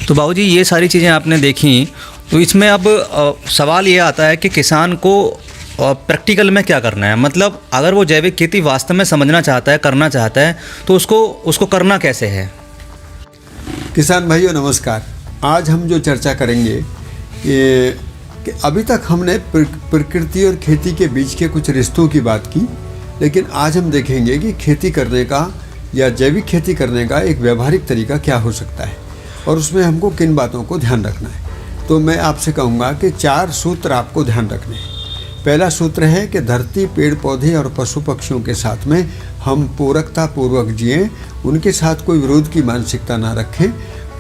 तो बाबूजी ये सारी चीज़ें आपने देखी, तो इसमें अब सवाल ये आता है कि किसान को प्रैक्टिकल में क्या करना है। मतलब अगर वो जैविक खेती वास्तव में समझना चाहता है, करना चाहता है, तो उसको करना कैसे है। किसान भाइयों नमस्कार। आज हम जो चर्चा करेंगे ये कि अभी तक हमने प्रकृति और खेती के बीच के कुछ रिश्तों की बात की, लेकिन आज हम देखेंगे कि खेती करने का या जैविक खेती करने का एक व्यावहारिक तरीका क्या हो सकता है और उसमें हमको किन बातों को ध्यान रखना है। तो मैं आपसे कहूँगा कि 4 सूत्र आपको ध्यान रखने हैं। पहला सूत्र है कि धरती, पेड़ पौधे और पशु पक्षियों के साथ में हम पूरकता पूर्वक जिएं, उनके साथ कोई विरोध की मानसिकता ना रखें,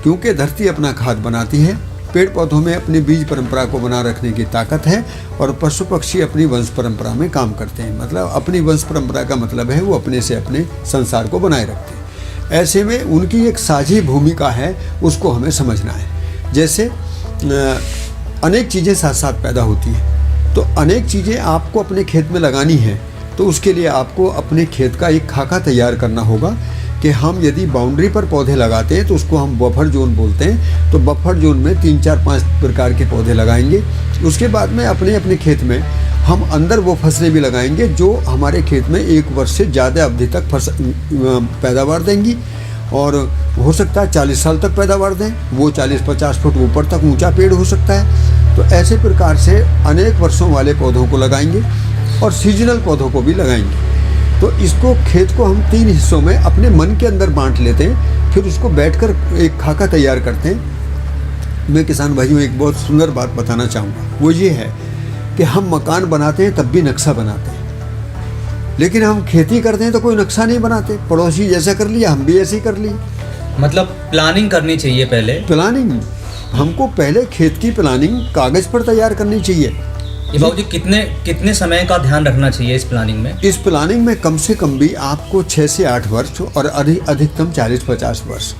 क्योंकि धरती अपना खाद बनाती है, पेड़ पौधों में अपनी बीज परंपरा को बना रखने की ताकत है और पशु पक्षी अपनी वंश परंपरा में काम करते हैं। मतलब अपनी वंश परंपरा का मतलब है वो अपने से अपने संसार को बनाए रखते हैं। ऐसे में उनकी एक साझी भूमिका है, उसको हमें समझना है। जैसे अनेक चीज़ें साथ साथ पैदा होती हैं, तो अनेक चीज़ें आपको अपने खेत में लगानी है, तो उसके लिए आपको अपने खेत का एक खाका तैयार करना होगा कि हम यदि बाउंड्री पर पौधे लगाते हैं तो उसको हम बफर जोन बोलते हैं। तो बफर जोन में 3, 4, 5 प्रकार के पौधे लगाएंगे। उसके बाद में अपने अपने खेत में हम अंदर वो फसलें भी लगाएंगे जो हमारे खेत में 1 वर्ष से ज़्यादा अवधि तक पैदावार देंगी, और हो सकता है 40 साल तक पैदावार दें। वो 40-50 फुट ऊपर तक ऊंचा पेड़ हो सकता है। तो ऐसे प्रकार से अनेक वर्षों वाले पौधों को लगाएंगे और सीजनल पौधों को भी लगाएंगे। तो इसको खेत को हम 3 हिस्सों में अपने मन के अंदर बांट लेते हैं, फिर उसको बैठकर एक खाका तैयार करते हैं। मैं किसान भाइयों एक बहुत सुंदर बात बताना चाहूँगा, वो ये है कि हम मकान बनाते हैं तब भी नक्शा बनाते हैं, लेकिन हम खेती करते हैं तो कोई नक्शा नहीं बनाते। पड़ोसी जैसा कर लिया हम भी ऐसे ही कर लिए। मतलब प्लानिंग करनी चाहिए पहले। प्लानिंग हमको पहले खेत की प्लानिंग कागज़ पर तैयार करनी चाहिए। ये बाबूजी कितने समय का ध्यान रखना चाहिए इस प्लानिंग में? इस प्लानिंग में कम से कम भी आपको 6 से 8 वर्ष और अधिकतम 40-50 वर्ष,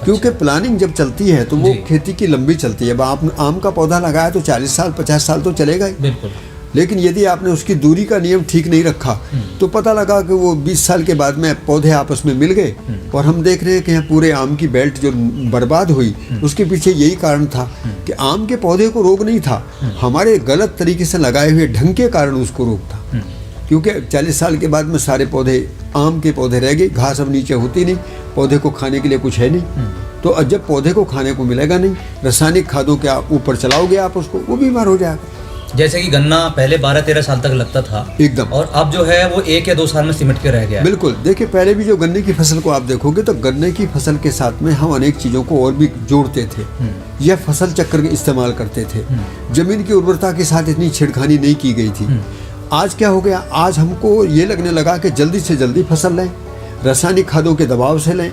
क्योंकि प्लानिंग जब चलती है तो वो खेती की लंबी चलती है। अब आप आम का पौधा लगाया तो 40 साल 50 साल तो चलेगा ही, बिल्कुल। लेकिन यदि आपने उसकी दूरी का नियम ठीक नहीं रखा तो पता लगा कि वो 20 साल के बाद में पौधे आपस में मिल गए और हम देख रहे हैं कि यहाँ पूरे आम की बेल्ट जो बर्बाद हुई, उसके पीछे यही कारण था कि आम के पौधे को रोग नहीं था, हमारे गलत तरीके से लगाए हुए ढंग के कारण उसको रोग था। क्योंकि 40 साल के बाद में सारे पौधे आम के पौधे रह गए, घास अब नीचे होती नहीं, पौधे को खाने के लिए कुछ है नहीं। तो जब पौधे को खाने को मिलेगा नहीं, रासायनिक खादों के ऊपर चलाओगे आप उसको, वो बीमार हो जाएगा। जैसे कि गन्ना पहले 12-13 साल तक लगता था एकदम, और अब जो है वो 1 या 2 साल में सिमट के रह गया है। बिल्कुल। देखिए पहले भी जो गन्ने की फसल को आप देखोगे तो गन्ने की फसल के साथ में हम अनेक चीज़ों को और भी जोड़ते थे, यह फसल चक्र इस्तेमाल करते थे। जमीन की उर्वरता के साथ इतनी छेड़खानी नहीं की गई थी। आज क्या हो गया, आज हमको ये लगने लगा कि जल्दी से जल्दी फसल लें, रासायनिक खादों के दबाव से लें,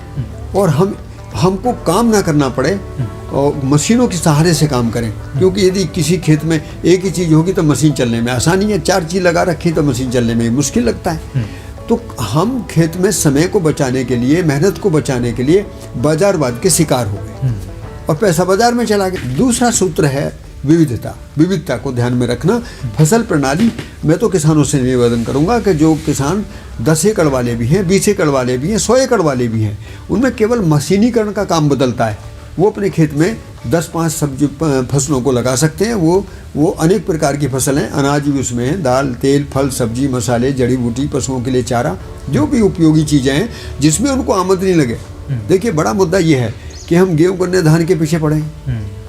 और हमको काम ना करना पड़े और मशीनों के सहारे से काम करें। क्योंकि यदि किसी खेत में एक ही चीज़ होगी तो मशीन चलने में आसानी है, 4 चीज़ लगा रखी तो मशीन चलने में मुश्किल लगता है। तो हम खेत में समय को बचाने के लिए, मेहनत को बचाने के लिए बाजारवाद के शिकार हो गए और पैसा बाजार में चला गया। दूसरा सूत्र है विविधता को ध्यान में रखना। फसल प्रणाली, मैं तो किसानों से निवेदन करूंगा कि जो किसान 10 एकड़ वाले भी हैं, 20 एकड़ वाले भी हैं, 100 एकड़ वाले भी हैं, उनमें केवल मशीनीकरण का काम बदलता है। वो अपने खेत में 10-5 सब्जी फसलों को लगा सकते हैं। वो अनेक प्रकार की फसल हैं, अनाज भी उसमें है, दाल, तेल, फल, सब्जी, मसाले, जड़ी बूटी, पशुओं के लिए चारा, जो भी उपयोगी चीज़ें हैं जिसमें उनको आमदनी लगे। देखिए बड़ा मुद्दा ये है कि हम गेहूँ गन्ने धान के पीछे पड़े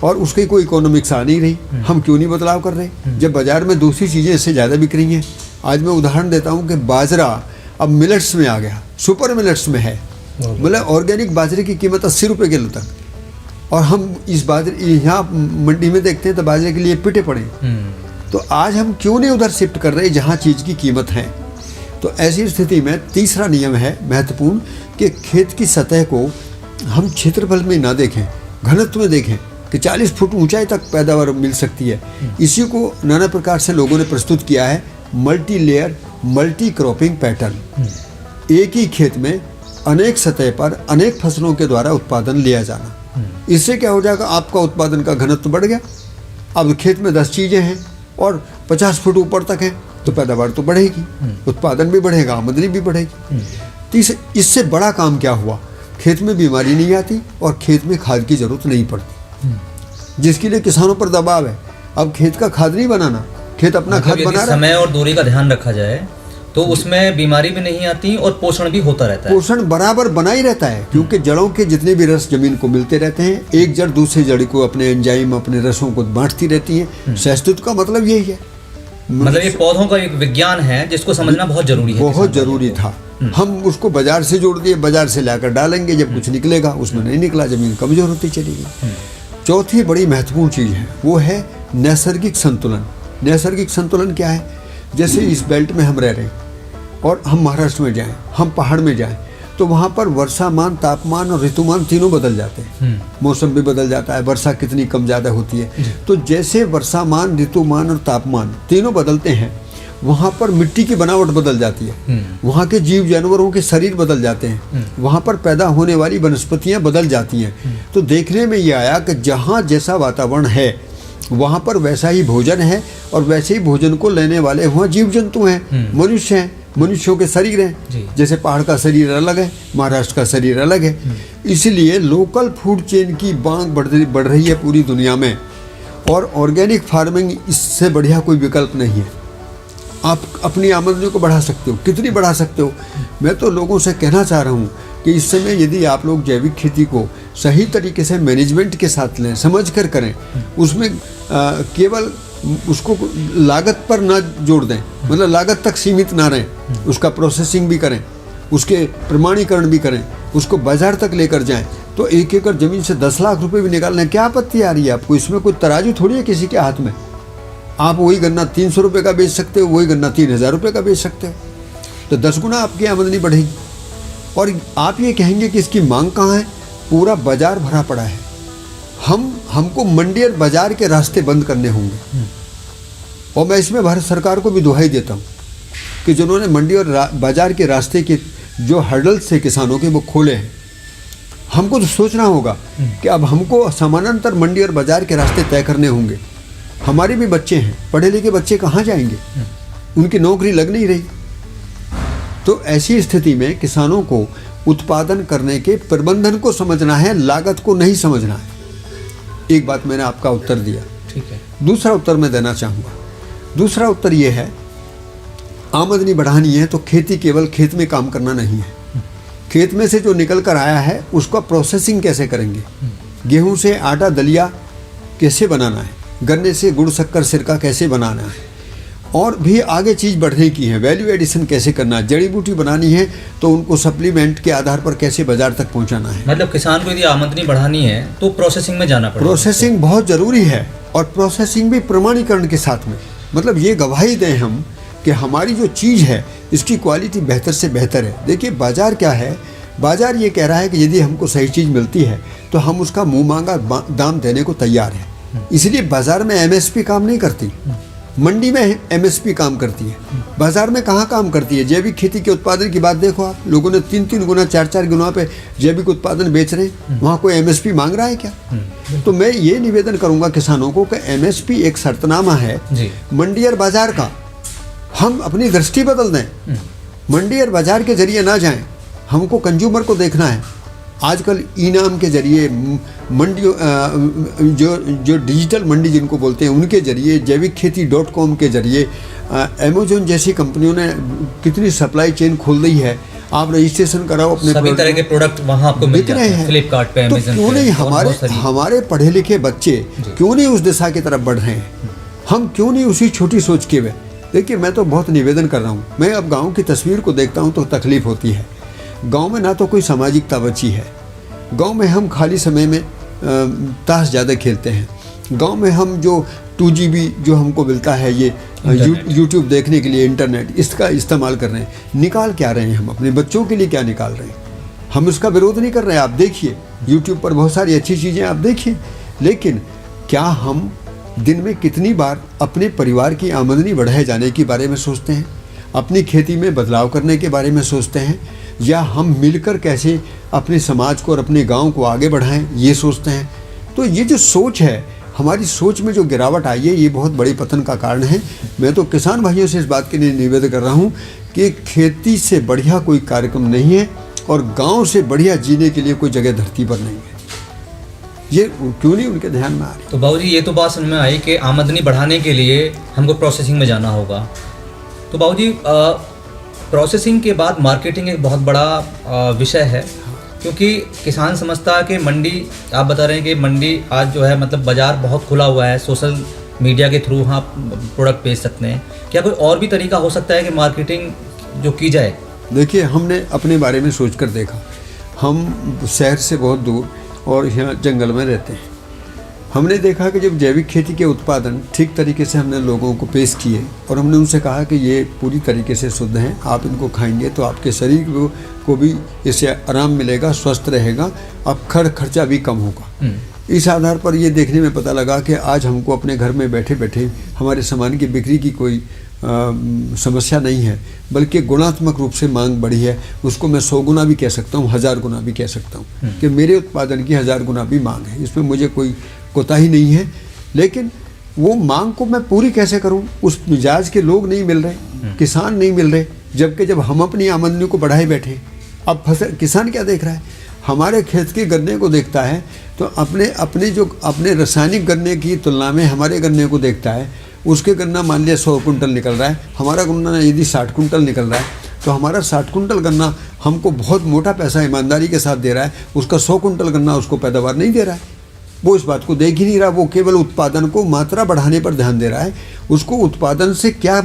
और उसकी कोई इकोनॉमिक्स आ नहीं रही। हम क्यों नहीं बदलाव कर रहे जब बाजार में दूसरी चीज़ें इससे ज़्यादा बिक रही हैं। आज मैं उदाहरण देता हूँ कि बाजरा अब मिलेट्स में आ गया, सुपर मिलेट्स में है। मतलब ऑर्गेनिक बाजरे की कीमत 80 रुपये किलो तक, और हम इस बाजरे यहाँ मंडी में देखते हैं तो बाजरे के लिए पिटे पड़े। तो आज हम क्यों नहीं उधर शिफ्ट कर रहे जहाँ चीज़ की कीमत है। तो ऐसी स्थिति में तीसरा नियम है महत्वपूर्ण कि खेत की सतह को हम क्षेत्रफल में ना देखें, घनत्व में देखें कि 40 फुट ऊंचाई तक पैदावार मिल सकती है। इसी को नाना प्रकार से लोगों ने प्रस्तुत किया है, multi layer multi cropping pattern. एक ही खेत में अनेक सतह पर अनेक फसलों के द्वारा उत्पादन लिया जाना। इससे क्या हो जाएगा, आपका उत्पादन का घनत्व बढ़ गया। अब खेत में 10 चीज़ें हैं और 50 फुट ऊपर तक हैं तो पैदावार तो बढ़ेगी, उत्पादन भी बढ़ेगा, आमदनी भी बढ़ेगी। इससे बड़ा काम क्या हुआ, खेत में बीमारी नहीं आती और खेत में खाद की जरूरत नहीं पड़ती। जिसके लिए किसानों पर दबाव है। अब खेत का खाद नहीं बनाना, खेत अपना खाद मतलब बना यदि रहा है। समय और दूरी का ध्यान रखा जाए तो उसमें बीमारी भी नहीं आती और पोषण भी होता रहता है। पोषण बराबर बना ही रहता है, क्योंकि जड़ों के जितने भी रस जमीन को मिलते रहते हैं, एक जड़ दूसरी जड़ को अपने एंजाइम अपने रसों को बांटती रहती है। सहस्तित्व का मतलब यही है। मतलब ये पौधों का एक विज्ञान है जिसको समझना बहुत जरूरी है। बहुत जरूरी था। हम उसको बाजार से जोड़ दिए, बाजार से लाकर डालेंगे, जब कुछ निकलेगा, उसमें नहीं निकला, जमीन कमजोर होती चली गई। चौथी बड़ी महत्वपूर्ण चीज है, वो है नैसर्गिक संतुलन। नैसर्गिक संतुलन क्या है? जैसे इस बेल्ट में हम रह रहे हैं और हम महाराष्ट्र में जाएं, हम पहाड़ में जाएं, तो वहाँ पर वर्षामान, तापमान और ऋतुमान तीनों बदल जाते हैं। मौसम भी बदल जाता है, वर्षा कितनी कम ज़्यादा होती है। तो जैसे वर्षामान, ऋतुमान और तापमान तीनों बदलते हैं, वहाँ पर मिट्टी की बनावट बदल जाती है, वहाँ के जीव जानवरों के शरीर बदल जाते हैं, वहाँ पर पैदा होने वाली वनस्पतियाँ बदल जाती हैं। तो देखने में ये आया कि जहाँ जैसा वातावरण है वहाँ पर वैसा ही भोजन है, और वैसे ही भोजन को लेने वाले वहाँ जीव जंतु हैं, मनुष्य हैं, मनुष्यों के शरीर हैं। जैसे पहाड़ का शरीर अलग है, महाराष्ट्र का शरीर अलग है। इसलिए लोकल फूड चेन की मांग बढ़ रही है पूरी दुनिया में, और ऑर्गेनिक फार्मिंग इससे बढ़िया कोई विकल्प नहीं है। आप अपनी आमदनी को बढ़ा सकते हो, कितनी बढ़ा सकते हो। मैं तो लोगों से कहना चाह रहा हूँ कि इस समय यदि आप लोग जैविक खेती को सही तरीके से मैनेजमेंट के साथ लें, समझ कर करें, उसमें केवल उसको लागत पर ना जोड़ दें, मतलब लागत तक सीमित ना रहें, उसका प्रोसेसिंग भी करें, उसके प्रमाणीकरण भी करें, उसको बाजार तक लेकर जाएं, तो 1 एकड़ जमीन से 10 लाख रुपए भी निकालने क्या आपत्ति आ रही है आपको? इसमें कोई तराजू थोड़ी है किसी के हाथ में। आप वही गन्ना 300 रुपये का बेच सकते हो, वही गन्ना 3000 रुपये का बेच सकते हो, तो 10 गुना आपकी आमदनी बढ़ेगी। और आप ये कहेंगे कि इसकी मांग कहाँ है? पूरा बाजार भरा पड़ा है। हमको मंडी और बाजार के रास्ते बंद करने होंगे। और मैं इसमें भारत सरकार को भी दुहाई देता हूँ कि जिन्होंने मंडी और बाजार के रास्ते के जो हर्डल्स थे किसानों के, वो खोले हैं। हमको तो सोचना होगा कि अब हमको समानांतर मंडी और बाजार के रास्ते तय करने होंगे। हमारे भी बच्चे हैं, पढ़े लिखे बच्चे कहाँ जाएंगे? उनकी नौकरी लग नहीं रही। तो ऐसी स्थिति में किसानों को उत्पादन करने के प्रबंधन को समझना है, लागत को नहीं समझना है। एक बात मैंने आपका उत्तर दिया, ठीक है। दूसरा उत्तर मैं देना चाहूँगा। दूसरा उत्तर ये है, आमदनी बढ़ानी है तो खेती केवल खेत में काम करना नहीं है। खेत में से जो निकल कर आया है उसका प्रोसेसिंग कैसे करेंगे, गेहूं से आटा दलिया कैसे बनाना है, गन्ने से गुड़ शक्कर सिरका कैसे बनाना है, और भी आगे चीज़ बढ़ने की है, वैल्यू एडिशन कैसे करना है, जड़ी बूटी बनानी है तो उनको सप्लीमेंट के आधार पर कैसे बाजार तक पहुंचाना है। मतलब किसान को यदि आमदनी बढ़ानी है तो प्रोसेसिंग में जाना पड़ेगा। प्रोसेसिंग बहुत ज़रूरी है, और प्रोसेसिंग भी प्रमाणीकरण के साथ में, मतलब ये गवाही दें हम कि हमारी जो चीज़ है इसकी क्वालिटी बेहतर से बेहतर है। देखिए बाजार क्या है, बाजार ये कह रहा है कि यदि हमको सही चीज़ मिलती है तो हम उसका मुँह मांगा दाम देने को तैयार है। इसलिए बाजार में एमएसपी काम नहीं करती, मंडी में एमएसपी काम करती है। बाजार में कहाँ काम करती है? जैविक खेती के उत्पादन की बात देखो आप, लोगों ने 3-3 गुना 4-4 गुना पे जैविक उत्पादन बेच रहे हैं, वहाँ कोई एमएसपी मांग रहा है क्या? तो मैं ये निवेदन करूँगा किसानों को कि एमएसपी एक शर्तनामा है मंडी और बाजार का। हम अपनी दृष्टि बदल दें, मंडी और बाजार के जरिए ना जाएं, हमको कंज्यूमर को देखना है। आजकल ई-नाम के जरिए मंडियों जो डिजिटल मंडी जिनको बोलते हैं उनके जरिए, जैविक खेती .com के जरिए, अमेजोन जैसी कंपनियों ने कितनी सप्लाई चेन खोल दी है। आप रजिस्ट्रेशन कराओ अपने, सभी तरह के प्रोडक्ट वहाँ आपको मिल जाते हैं, फ्लिपकार्ट पे, तो अमेज़न क्यों पे, नहीं हमारे पढ़े लिखे बच्चे क्यों नहीं उस दिशा की तरफ बढ़ रहे हैं? हम क्यों नहीं उसी छोटी सोच के वे? देखिए मैं तो बहुत निवेदन कर रहा हूँ। मैं अब गाँव की तस्वीर को देखता हूँ तो तकलीफ होती है। गांव में ना तो कोई सामाजिकता बची है। गांव में हम खाली समय में ताश ज़्यादा खेलते हैं। गांव में हम जो 2GB जो हमको मिलता है, ये यूट्यूब देखने के लिए इंटरनेट, इसका इस्तेमाल कर रहे हैं। निकाल क्या रहे हैं हम? अपने बच्चों के लिए क्या निकाल रहे हैं? हम उसका विरोध नहीं कर रहे हैं। आप देखिए यूट्यूब पर बहुत सारी अच्छी चीज़ें आप देखिए, लेकिन क्या हम दिन में कितनी बार अपने परिवार की आमदनी बढ़ाए जाने के बारे में सोचते हैं, अपनी खेती में बदलाव करने के बारे में सोचते हैं, या हम मिलकर कैसे अपने समाज को और अपने गांव को आगे बढ़ाएं, ये सोचते हैं? तो ये जो सोच है, हमारी सोच में जो गिरावट आई है, ये बहुत बड़ी पतन का कारण है। मैं तो किसान भाइयों से इस बात के लिए निवेदन कर रहा हूँ कि खेती से बढ़िया कोई कार्यक्रम नहीं है और गांव से बढ़िया जीने के लिए कोई जगह धरती पर नहीं है। ये क्यों नहीं उनके ध्यान में आ रही। तो बाबूजी ये तो बात समझ में आई कि आमदनी बढ़ाने के लिए हमको प्रोसेसिंग में जाना होगा। तो बाबूजी प्रोसेसिंग के बाद मार्केटिंग एक बहुत बड़ा विषय है, क्योंकि किसान समझता है कि मंडी, आप बता रहे हैं कि मंडी आज जो है मतलब बाज़ार बहुत खुला हुआ है, सोशल मीडिया के थ्रू आप प्रोडक्ट बेच सकते हैं। क्या कोई और भी तरीका हो सकता है कि मार्केटिंग जो की जाए? देखिए, हमने अपने बारे में सोच कर देखा, हम शहर से बहुत दूर और यहाँ जंगल में रहते हैं। हमने देखा कि जब जैविक खेती के उत्पादन ठीक तरीके से हमने लोगों को पेश किए और हमने उनसे कहा कि ये पूरी तरीके से शुद्ध हैं, आप इनको खाएंगे तो आपके शरीर को भी इससे आराम मिलेगा, स्वस्थ रहेगा, अब खर्चा भी कम होगा। इस आधार पर ये देखने में पता लगा कि आज हमको अपने घर में बैठे बैठे हमारे सामान की बिक्री की कोई समस्या नहीं है, बल्कि गुणात्मक रूप से मांग बढ़ी है। उसको मैं 100 गुना भी कह सकता हूँ, 1000 गुना भी कह सकता हूँ कि मेरे उत्पादन की 1000 गुना भी मांग है। इसमें मुझे कोई कोताही नहीं है, लेकिन वो मांग को मैं पूरी कैसे करूं? उस मिजाज के लोग नहीं मिल रहे, किसान नहीं मिल रहे, जबकि जब हम अपनी आमदनी को बढ़ाए बैठे। अब फसल किसान क्या देख रहा है? हमारे खेत के गन्ने को देखता है तो अपने रासायनिक गन्ने की तुलना में हमारे गन्ने को देखता है। उसके गन्ना मान लिया 100 कुंटल निकल रहा है, हमारा गन्ना यदि 60 कुंटल निकल रहा है तो हमारा 60 कुंटल गन्ना हमको बहुत मोटा पैसा ईमानदारी के साथ दे रहा है, उसका 100 कुंटल गन्ना उसको पैदावार नहीं दे रहा है। वो इस बात को देख ही नहीं रहा, वो केवल उत्पादन को मात्रा बढ़ाने पर ध्यान दे रहा है। उसको उत्पादन से क्या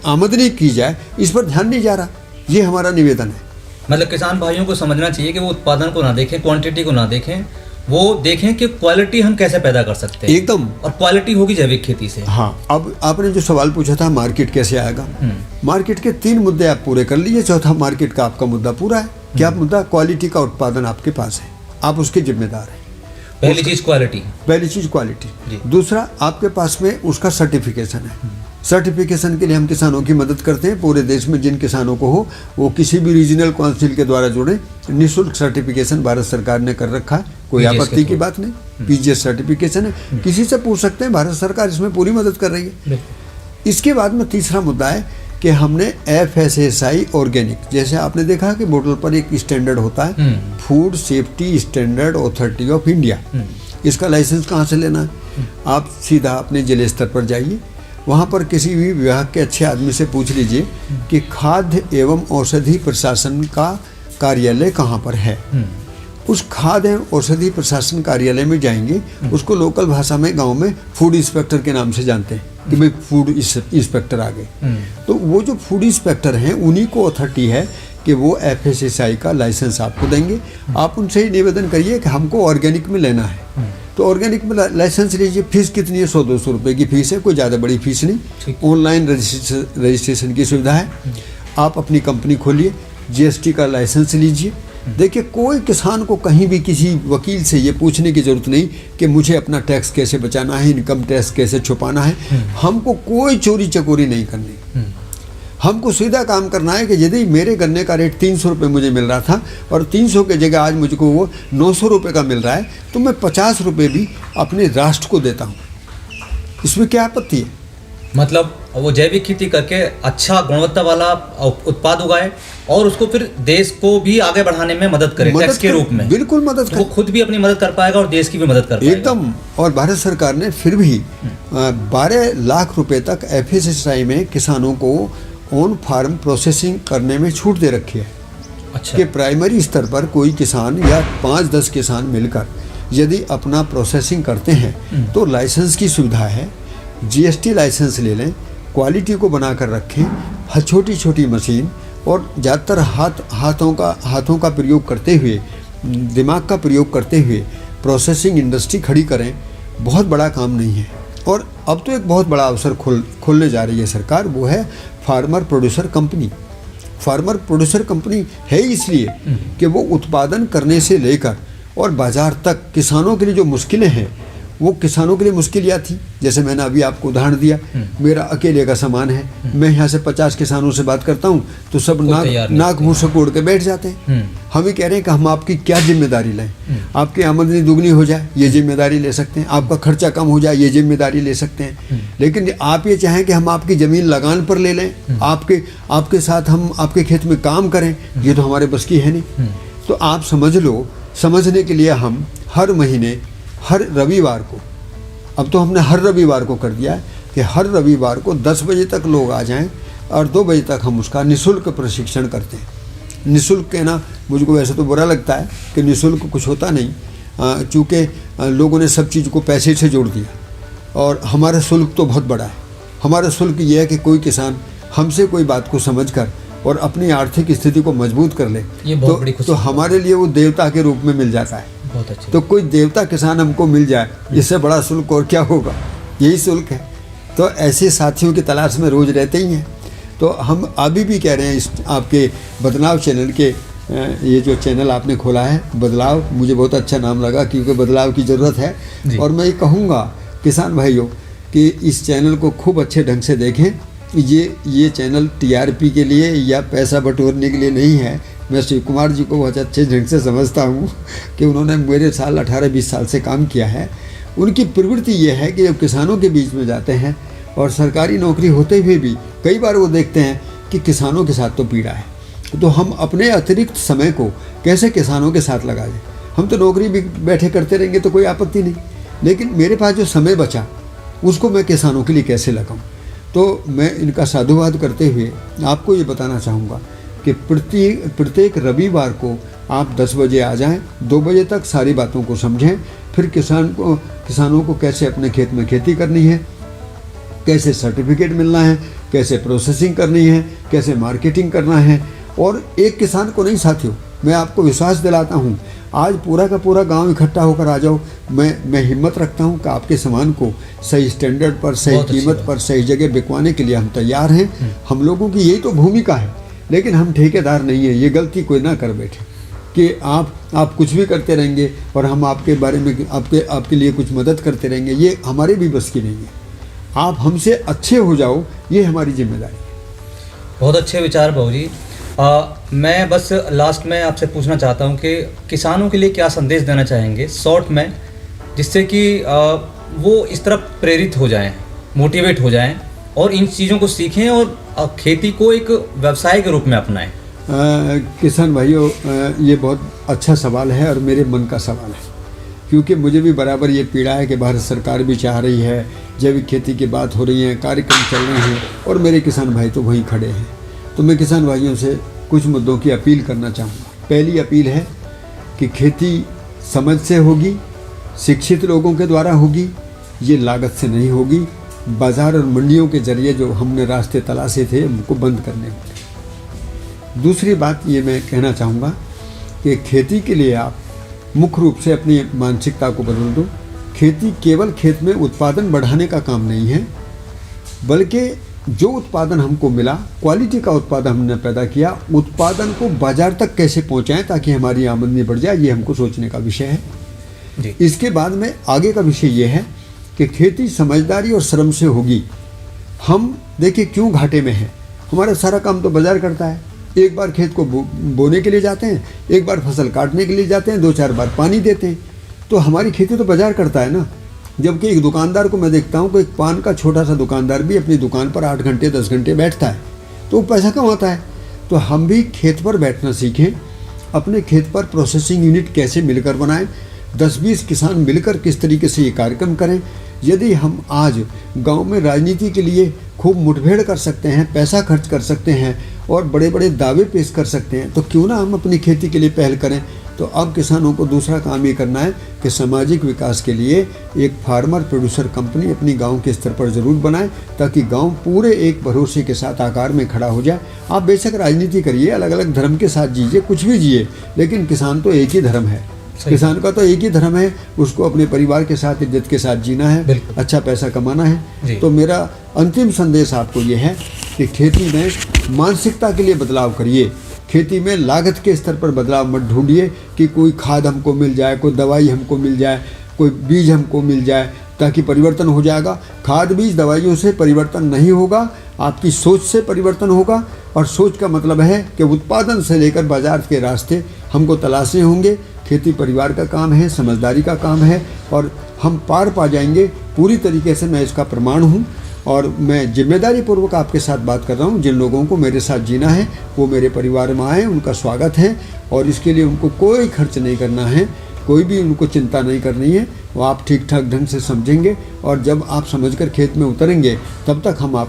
आमदनी की जाए इस पर ध्यान नहीं जा रहा। ये हमारा निवेदन है। मतलब किसान भाइयों को समझना चाहिए कि वो उत्पादन को ना देखें, क्वांटिटी को ना देखें, वो देखें कि क्वालिटी हम कैसे पैदा कर सकते हैं एकदम, और क्वालिटी होगी जैविक खेती से। हाँ, अब आपने जो सवाल पूछा था मार्केट कैसे आएगा, मार्केट के 3 मुद्दे आप पूरे कर लीजिए, चौथा मार्केट का आपका मुद्दा पूरा है। क्या मुद्दा? क्वालिटी का उत्पादन आपके पास है, आप उसके जिम्मेदार हैं। पहली चीज क्वालिटी। दूसरा, आपके पास में उसका सर्टिफिकेशन है। सर्टिफिकेशन के लिए हम किसानों की मदद करते हैं। पूरे देश में जिन किसानों को हो वो किसी भी रीजनल काउंसिल के द्वारा जुड़े। निःशुल्क सर्टिफिकेशन भारत सरकार ने कर रखा है, कोई आपत्ति की बात नहीं। पीजीएस सर्टिफिकेशन है, किसी से पूछ सकते हैं, भारत सरकार इसमें पूरी मदद कर रही है। इसके बाद में तीसरा मुद्दा है कि हमने FSSAI ऑर्गेनिक, जैसे आपने देखा कि बोतल पर एक स्टैंडर्ड होता है, food safety standard authority of India. इसका लाइसेंस कहाँ से लेना है? आप सीधा अपने जिले स्तर पर जाइए, वहाँ पर किसी भी विभाग के अच्छे आदमी से पूछ लीजिए कि खाद्य एवं औषधि प्रशासन का कार्यालय कहाँ पर है। उस खाद्य एवं औषधि प्रशासन कार्यालय में जाएंगे, उसको लोकल भाषा में गांव में फूड इंस्पेक्टर के नाम से जानते हैं कि भाई फूड इंस्पेक्टर आ गए। तो वो जो फूड इंस्पेक्टर हैं उन्हीं को अथॉरिटी है कि वो FSSAI का लाइसेंस आपको देंगे। आप उनसे ही निवेदन करिए कि हमको ऑर्गेनिक में लेना है, तो ऑर्गेनिक में लाइसेंस लीजिए। फीस कितनी है? 100-200 रुपये की फीस है, कोई ज़्यादा बड़ी फीस नहीं। ऑनलाइन रजिस्ट्रेशन की सुविधा है। आप अपनी कंपनी खोलिए, GST का लाइसेंस लीजिए। देखिए, कोई किसान को कहीं भी किसी वकील से ये पूछने की ज़रूरत नहीं कि मुझे अपना टैक्स कैसे बचाना है, इनकम टैक्स कैसे छुपाना है। हमको कोई चोरी चकोरी नहीं करनी। हमको सीधा काम करना है कि यदि मेरे गन्ने का रेट 300 रुपये मुझे मिल रहा था और 300 की जगह आज मुझको वो 900 रुपये का मिल रहा है, तो मैं 50 रुपये भी अपने राष्ट्र को देता हूँ। इसमें क्या आपत्ति है? मतलब वो जैविक खेती करके अच्छा गुणवत्ता वाला उत्पाद उगाए और उसको फिर देश को भी आगे बढ़ाने में मदद करे, टैक्स के रूप में। बिल्कुल मदद करे। वो खुद भी अपनी मदद कर पाएगा और देश की भी मदद कर पाएगा एकदम। और भारत सरकार ने फिर भी 12 लाख रुपए तक FSSAI में किसानों को ऑन फार्म प्रोसेसिंग करने में छूट दे रखी है। अच्छा। कि प्राइमरी स्तर पर कोई किसान या 5-10 किसान मिलकर यदि अपना प्रोसेसिंग करते हैं तो लाइसेंस की सुविधा है। GST लाइसेंस ले लें, क्वालिटी को बनाकर रखें, छोटी छोटी मशीन और ज़्यादातर हाथों का प्रयोग करते हुए, दिमाग का प्रयोग करते हुए प्रोसेसिंग इंडस्ट्री खड़ी करें। बहुत बड़ा काम नहीं है। और अब तो एक बहुत बड़ा अवसर खोलने जा रही है सरकार, वो है farmer producer company. Farmer producer company है इसलिए कि वो उत्पादन करने से लेकर और बाजार तक किसानों के लिए जो मुश्किलें हैं वो किसानों के लिए मुश्किल थी। जैसे मैंने अभी आपको उदाहरण दिया, मेरा अकेले का सामान है, मैं यहाँ से 50 किसानों से बात करता हूँ तो सब नाक मुँह से कोड़ के बैठ जाते हैं। हम ही कह रहे हैं कि हम आपकी क्या जिम्मेदारी लें। आपकी आमदनी दुगनी हो जाए ये जिम्मेदारी ले सकते हैं, आपका खर्चा कम हो जाए ये जिम्मेदारी ले सकते हैं। लेकिन आप ये चाहें कि हम आपकी ज़मीन लगान पर ले लें, आपके साथ हम आपके खेत में काम करें, ये तो हमारे बस की है नहीं। तो आप समझ लो, समझने के लिए हम हर महीने हर रविवार को, अब तो हमने हर रविवार को कर दिया है कि हर रविवार को 10 बजे तक लोग आ जाएं और 2 बजे तक हम उसका निःशुल्क प्रशिक्षण करते हैं। निःशुल्क कहना मुझको वैसे तो बुरा लगता है कि निःशुल्क कुछ होता नहीं, चूँकि लोगों ने सब चीज़ को पैसे से जोड़ दिया और हमारा शुल्क तो बहुत बड़ा है। हमारा शुल्क ये है कि कोई किसान हमसे कोई बात को समझकर और अपनी आर्थिक स्थिति को मजबूत कर ले, ये बहुत बड़ी खुशी तो हमारे लिए वो देवता के रूप में मिल जाता है। बहुत अच्छा। तो कोई देवता किसान हमको मिल जाए, इससे बड़ा शुल्क और क्या होगा, यही शुल्क है। तो ऐसे साथियों की तलाश में रोज़ रहते ही हैं। तो हम अभी भी कह रहे हैं इस आपके बदलाव चैनल के, ये जो चैनल आपने खोला है बदलाव, मुझे बहुत अच्छा नाम लगा क्योंकि बदलाव की ज़रूरत है। और मैं ये कहूँगा किसान भाइयों कि इस चैनल को खूब अच्छे ढंग से देखें। ये चैनल टीआरपी के लिए या पैसा बटोरने के लिए नहीं है। मैं शिव कुमार जी को बहुत अच्छे ढंग से समझता हूँ कि उन्होंने मेरे साल 18-20 साल से काम किया है। उनकी प्रवृत्ति ये है कि जब किसानों के बीच में जाते हैं और सरकारी नौकरी होते हुए भी कई बार वो देखते हैं कि किसानों के साथ तो पीड़ा है, तो हम अपने अतिरिक्त समय को कैसे किसानों के साथ लगा दें। हम तो नौकरी भी बैठे करते रहेंगे तो कोई आपत्ति नहीं, लेकिन मेरे पास जो समय बचा उसको मैं किसानों के लिए कैसे लगाऊं। तो मैं इनका साधुवाद करते हुए आपको ये बताना चाहूँगा कि प्रत्येक रविवार को आप 10 बजे आ जाएं, 2 बजे तक सारी बातों को समझें, फिर किसानों को कैसे अपने खेत में खेती करनी है, कैसे सर्टिफिकेट मिलना है, कैसे प्रोसेसिंग करनी है, कैसे मार्केटिंग करना है। और एक किसान को नहीं साथियों, मैं आपको विश्वास दिलाता हूँ, आज पूरा का पूरा गांव इकट्ठा होकर आ जाओ, मैं हिम्मत रखता हूँ कि आपके सामान को सही स्टैंडर्ड पर, सही कीमत पर, सही जगह बिकवाने के लिए हम तैयार हैं। हम लोगों की यही तो भूमिका है, लेकिन हम ठेकेदार नहीं है। ये गलती कोई ना कर बैठे कि आप कुछ भी करते रहेंगे और हम आपके बारे में आपके लिए कुछ मदद करते रहेंगे, ये हमारे भी बस की नहीं है। आप हमसे अच्छे हो जाओ, ये हमारी जिम्मेदारी है। बहुत अच्छे विचार बाबू जी। मैं बस लास्ट में आपसे पूछना चाहता हूँ कि किसानों के लिए क्या संदेश देना चाहेंगे शॉर्ट में, जिससे कि वो इस तरफ प्रेरित हो जाएं, मोटिवेट हो जाएं और इन चीज़ों को सीखें और खेती को एक व्यवसाय के रूप में अपनाएं। किसान भाइयों, ये बहुत अच्छा सवाल है और मेरे मन का सवाल है, क्योंकि मुझे भी बराबर ये पीड़ा है कि भारत सरकार भी चाह रही है, जैविक खेती की बात हो रही है, कार्यक्रम चल रहे हैं और मेरे किसान भाई तो वहीं खड़े हैं। तो मैं किसान भाइयों से कुछ मुद्दों की अपील करना चाहूँगा। पहली अपील है कि खेती समझ से होगी, शिक्षित लोगों के द्वारा होगी, ये लागत से नहीं होगी। बाज़ार और मंडियों के जरिए जो हमने रास्ते तलाशे थे उनको बंद करने होंगे। दूसरी बात ये मैं कहना चाहूँगा कि खेती के लिए आप मुख्य रूप से अपनी मानसिकता को बदल दो। खेती केवल खेत में उत्पादन बढ़ाने का काम नहीं है, बल्कि जो उत्पादन हमको मिला, क्वालिटी का उत्पादन हमने पैदा किया, उत्पादन को बाजार तक कैसे पहुंचाएं ताकि हमारी आमदनी बढ़ जाए, ये हमको सोचने का विषय है जी। इसके बाद में आगे का विषय ये है कि खेती समझदारी और श्रम से होगी। हम देखिए क्यों घाटे में हैं, हमारा सारा काम तो बाजार करता है। एक बार खेत को बोने के लिए जाते हैं, एक बार फसल काटने के लिए जाते हैं, 2-4 बार पानी देते हैं, तो हमारी खेती तो बाजार करता है ना। जबकि एक दुकानदार को मैं देखता हूँ कि एक पान का छोटा सा दुकानदार भी अपनी दुकान पर 8 घंटे 10 घंटे बैठता है, तो वो पैसा कमाता है। तो हम भी खेत पर बैठना सीखें, अपने खेत पर प्रोसेसिंग यूनिट कैसे मिलकर बनाएं, 10-20 किसान मिलकर किस तरीके से ये कार्यक्रम करें। यदि हम आज गांव में राजनीति के लिए खूब मुठभेड़ कर सकते हैं, पैसा खर्च कर सकते हैं और बड़े बड़े दावे पेश कर सकते हैं, तो क्यों ना हम अपनी खेती के लिए पहल करें। तो अब किसानों को दूसरा काम ये करना है कि सामाजिक विकास के लिए एक फार्मर प्रोड्यूसर कंपनी अपनी गांव के स्तर पर ज़रूर बनाएं, ताकि गांव पूरे एक भरोसे के साथ आकार में खड़ा हो जाए। आप बेशक राजनीति करिए, अलग अलग धर्म के साथ जीजिए, कुछ भी जिए, लेकिन किसान तो एक ही धर्म है। किसान का तो एक ही धर्म है, उसको अपने परिवार के साथ इज्जत के साथ जीना है, अच्छा पैसा कमाना है। तो मेरा अंतिम संदेश आपको ये है कि खेती में मानसिकता के लिए बदलाव करिए। खेती में लागत के स्तर पर बदलाव मत ढूंढिए कि कोई खाद हमको मिल जाए, कोई दवाई हमको मिल जाए, कोई बीज हमको मिल जाए ताकि परिवर्तन हो जाएगा। खाद बीज दवाइयों से परिवर्तन नहीं होगा, आपकी सोच से परिवर्तन होगा। और सोच का मतलब है कि उत्पादन से लेकर बाजार के रास्ते हमको तलाशने होंगे। खेती परिवार का काम है, समझदारी का काम है और हम पार पा जाएंगे पूरी तरीके से, मैं इसका प्रमाण हूँ। और मैं जिम्मेदारी पूर्वक आपके साथ बात कर रहा हूँ। जिन लोगों को मेरे साथ जीना है वो मेरे परिवार में आए, उनका स्वागत है और इसके लिए उनको कोई खर्च नहीं करना है। कोई भी उनको चिंता नहीं करनी है, वो आप ठीक ठाक ढंग से समझेंगे और जब आप समझकर खेत में उतरेंगे तब तक हम आप